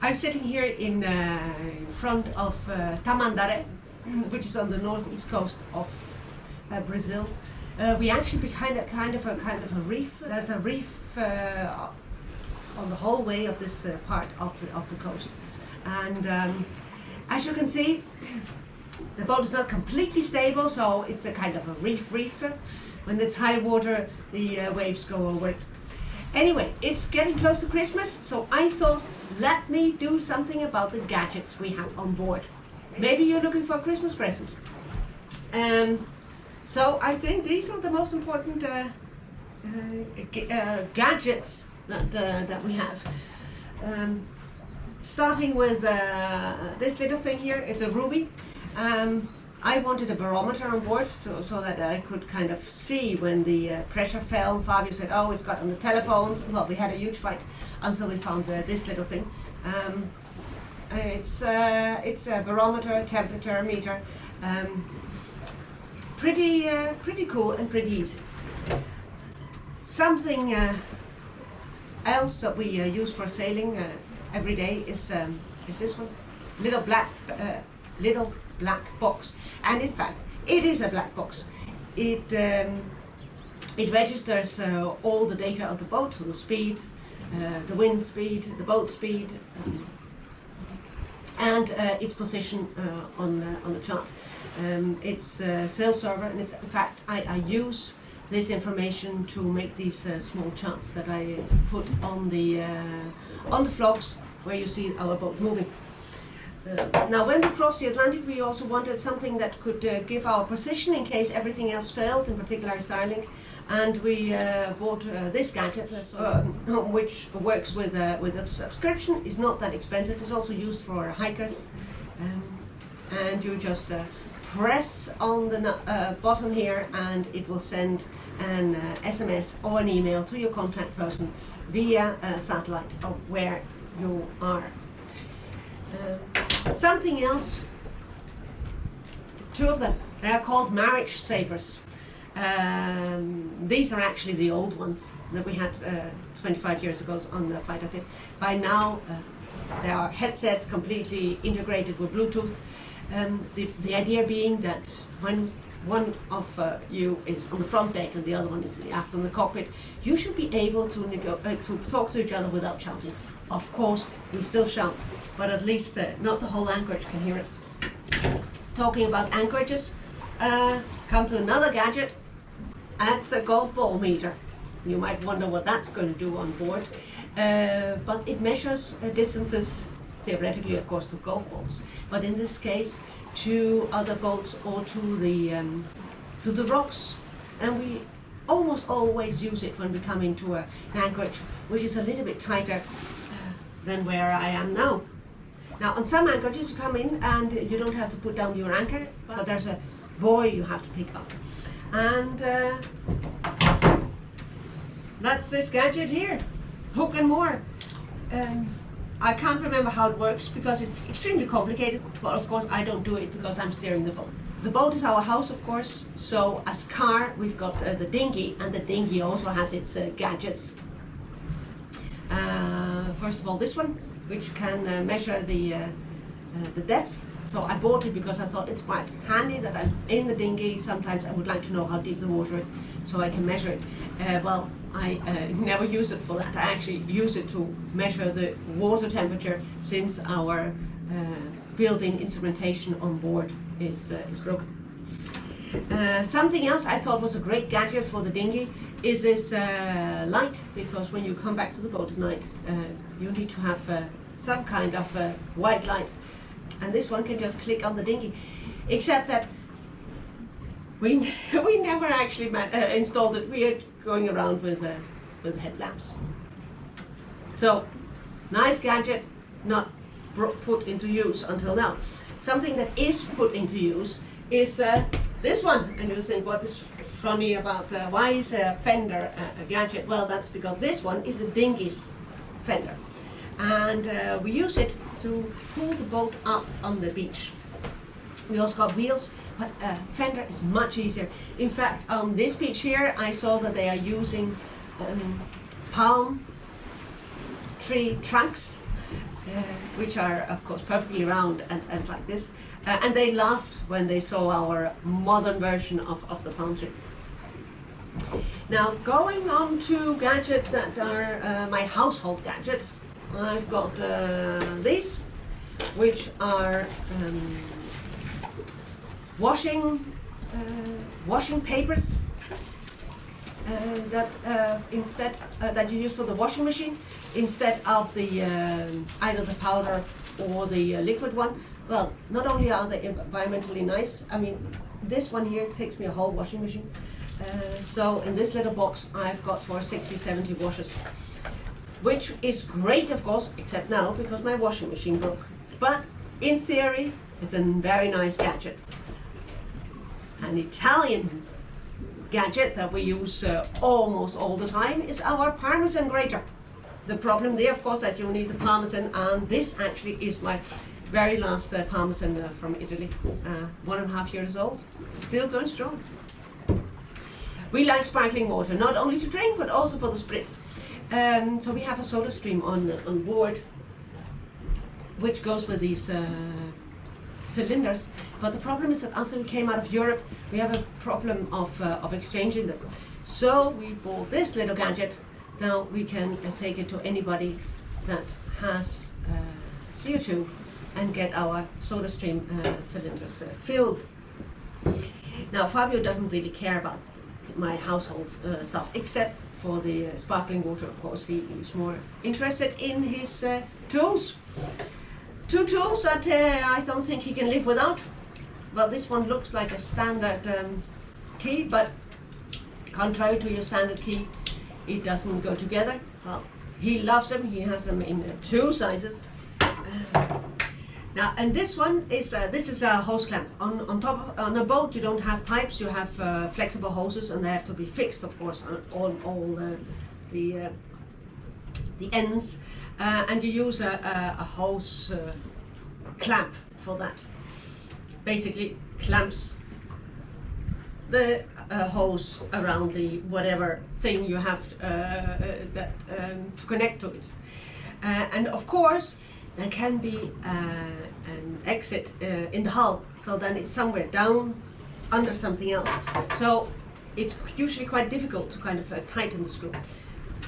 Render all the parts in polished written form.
I'm sitting here in front of Tamandare, which is on the northeast coast of Brazil. We actually behind kind of a reef. There's a reef on the whole way of this part of the coast, and as you can see, the boat is not completely stable, so it's a kind of a reef. When it's high water, the waves go over it. Anyway, it's getting close to Christmas, so I thought, let me do something about the gadgets we have on board. Maybe you're looking for a Christmas present. So I think these are the most important gadgets that we have. Starting with this little thing here, it's a ruby. I wanted a barometer on board so that I could kind of see when the pressure fell. Fabio said, oh, it's got on the telephones. Well, we had a huge fight until we found this little thing. It's a barometer, temperature meter. Pretty cool and pretty easy. Something else that we use for sailing every day is this one, little black box. And in fact, it is a black box. It registers all the data of the boat, so the speed, the wind speed, the boat speed, and its position on the chart. It's a sail server, and it's in fact I use this information to make these small charts that I put on the flogs where you see our boat moving. Now, when we crossed the Atlantic, we also wanted something that could give our position in case everything else failed, in particular Starlink, and we bought this gadget, which works with a subscription. It's not that expensive. It's also used for hikers, and you just press on the bottom here, and it will send an SMS or an email to your contact person via satellite of where you are. Something else, two of them, they are called marriage savers. These are actually the old ones that we had 25 years ago on the fighter tip. By now there are headsets completely integrated with Bluetooth. The idea being that when one of you is on the front deck and the other one is aft on the cockpit, you should be able to talk to each other without shouting. Of course, we still shout, but at least not the whole anchorage can hear us. Talking about anchorages, come to another gadget. That's a golf ball meter. You might wonder what that's going to do on board, but it measures distances, theoretically, of course, to golf balls, but in this case, to other boats or to the rocks. And we almost always use it when we come into an anchorage, which is a little bit tighter than where I am now. Now, on some anchorages you come in and you don't have to put down your anchor, but there's a buoy you have to pick up. And that's this gadget here, hook and moor. I can't remember how it works because it's extremely complicated, but of course I don't do it because I'm steering the boat. The boat is our house, of course, so as car we've got the dinghy, and the dinghy also has its gadgets. First of all, this one, which can measure the depth. So I bought it because I thought it's quite handy that I'm in the dinghy. Sometimes I would like to know how deep the water is, so I can measure it. Well, I never use it for that. I actually use it to measure the water temperature, since our built-in instrumentation on board is broken. Something else I thought was a great gadget for the dinghy is this light, because when you come back to the boat at night, you need to have some kind of white light, and this one can just click on the dinghy, except that we never actually installed it. We are going around with headlamps. So, nice gadget, not put into use until now. Something that is put into use is this one, and you think, what is funny about why is a fender a gadget? Well, that's because this one is a dinghy's fender, and we use it to pull the boat up on the beach. We also got wheels, but fender is much easier. In fact, on this beach here, I saw that they are using palm tree trunks which are of course perfectly round and like this. And they laughed when they saw our modern version of the palm tree. Now, going on to gadgets that are my household gadgets, I've got these, which are washing papers that you use for the washing machine instead of the either the powder or the liquid one. Well, not only are they environmentally nice, I mean, this one here takes me a whole washing machine. So in this little box I've got for 60-70 washers, which is great of course, except now because my washing machine broke. But in theory it's a very nice gadget. An Italian gadget that we use almost all the time is our Parmesan grater. The problem there of course that you need the Parmesan, and this actually is my very last Parmesan from Italy, 1.5 years old, still going strong. We like sparkling water, not only to drink but also for the spritz. So we have a soda stream on board, which goes with these cylinders. But the problem is that after we came out of Europe, we have a problem of exchanging them. So we bought this little gadget. Now we can take it to anybody that has CO2 and get our soda stream cylinders filled. Now Fabio doesn't really care about my household stuff, except for the sparkling water of course. He's more interested in his tools. Two tools that I don't think he can live without. Well, this one looks like a standard key, but contrary to your standard key, it doesn't go together. Well, he loves them. He has them in 2 sizes. Now, and this one is this is a hose clamp. On a boat, you don't have pipes. You have flexible hoses, and they have to be fixed, of course, on all the ends. And you use a hose clamp for that. Basically, clamps the hose around the whatever thing you have to connect to it. And of course, there can be an exit in the hull, so then it's somewhere down under something else. So it's usually quite difficult to kind of tighten the screw.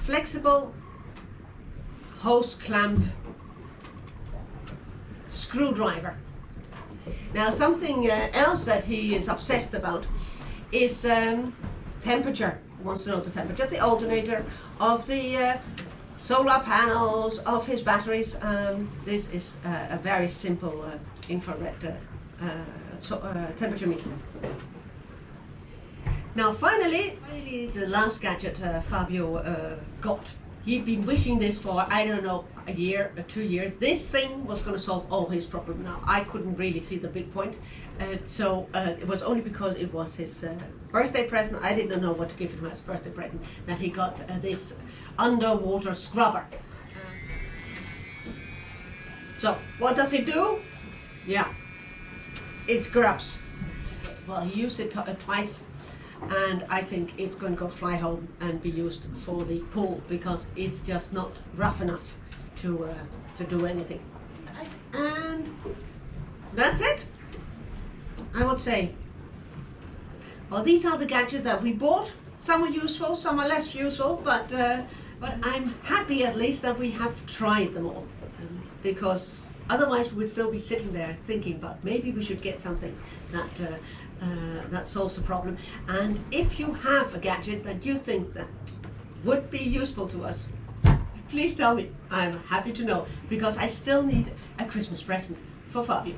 Flexible hose clamp screwdriver. Now something else that he is obsessed about is temperature. He wants to know the temperature of the alternator, of the solar panels, of his batteries. This is a very simple infrared temperature meter. Now finally, the last gadget Fabio got. He'd been wishing this for, I don't know, a year or 2 years. This thing was going to solve all his problems. Now, I couldn't really see the big point. So it was only because it was his birthday present. I didn't know what to give him as a birthday present, that he got this underwater scrubber. So, what does it do? Yeah, it scrubs. Well, he used it twice. And I think it's going to go fly home and be used for the pool, because it's just not rough enough to do anything. And that's it, I would say. Well, these are the gadgets that we bought. Some are useful, some are less useful, but I'm happy at least that we have tried them all, because otherwise we'd still be sitting there thinking, but maybe we should get something that solves the problem. And if you have a gadget that you think that would be useful to us, please tell me. I'm happy to know, because I still need a Christmas present for Fabio.